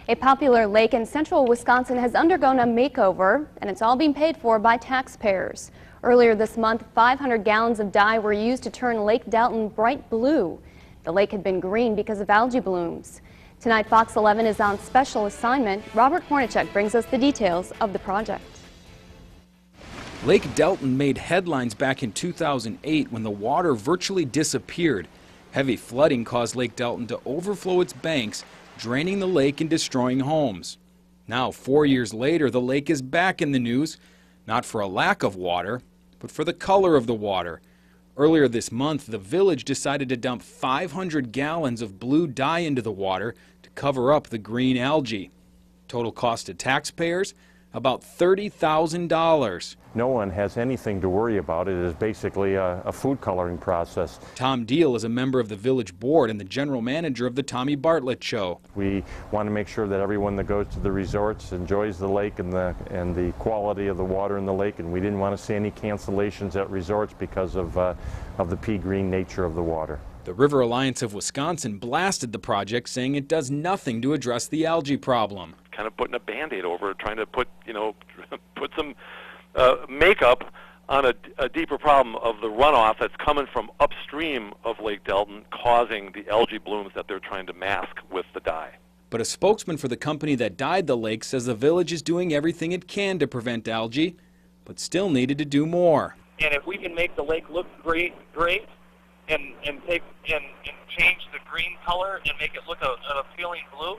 A popular lake in central Wisconsin has undergone a makeover, and it's all being paid for by taxpayers. Earlier this month, 500 gallons of dye were used to turn Lake Delton bright blue. The lake had been green because of algae blooms. Tonight, Fox 11 is on special assignment. Robert Hornacek brings us the details of the project. Lake Delton made headlines back in 2008 when the water virtually disappeared. Heavy flooding caused Lake Delton to overflow its banks, draining the lake and destroying homes. Now, 4 years later, the lake is back in the news, not for a lack of water, but for the color of the water. Earlier this month, the village decided to dump 500 gallons of blue dye into the water to cover up the green algae. Total cost to taxpayers? About $30,000. No one has anything to worry about. It is basically a food coloring process. Tom Deal is a member of the village board and the general manager of the Tommy Bartlett Show. We want to make sure that everyone that goes to the resorts enjoys the lake and the quality of the water in the lake, and we didn't want to see any cancellations at resorts because of the pea green nature of the water. The River Alliance of Wisconsin blasted the project, saying it does nothing to address the algae problem. Kind of putting a Band-Aid over it, trying to put some makeup on a deeper problem of the runoff that's coming from upstream of Lake Delton, causing the algae blooms that they're trying to mask with the dye. But a spokesman for the company that dyed the lake says the village is doing everything it can to prevent algae, but still needed to do more. And if we can make the lake look great, and change the green color and make it look an appealing blue,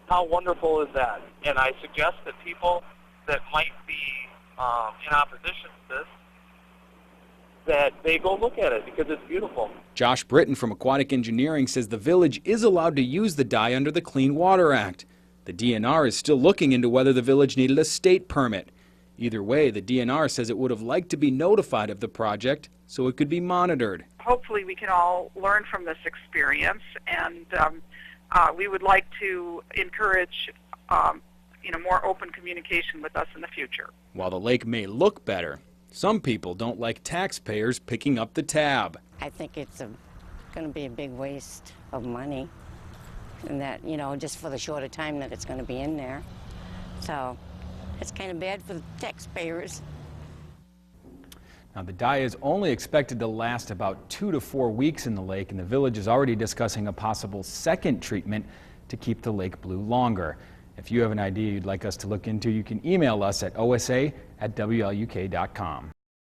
how wonderful is that? And I suggest that people that might be in opposition to this, that they go look at it because it's beautiful. Josh Britton from Aquatic Engineering says the village is allowed to use the dye under the Clean Water Act. The DNR is still looking into whether the village needed a state permit. Either way, the DNR says it would have liked to be notified of the project so it could be monitored. Hopefully we can all learn from this experience, and we would like to encourage more open communication with us in the future. While the lake may look better, some people don't like taxpayers picking up the tab. I think it's going to be a big waste of money, and that, just for the shorter time that it's going to be in there. So it's kind of bad for the taxpayers. Now, the dye is only expected to last about 2 to 4 weeks in the lake, and the village is already discussing a possible second treatment to keep the lake blue longer. If you have an idea you'd like us to look into, you can email us at osa@WLUK.com.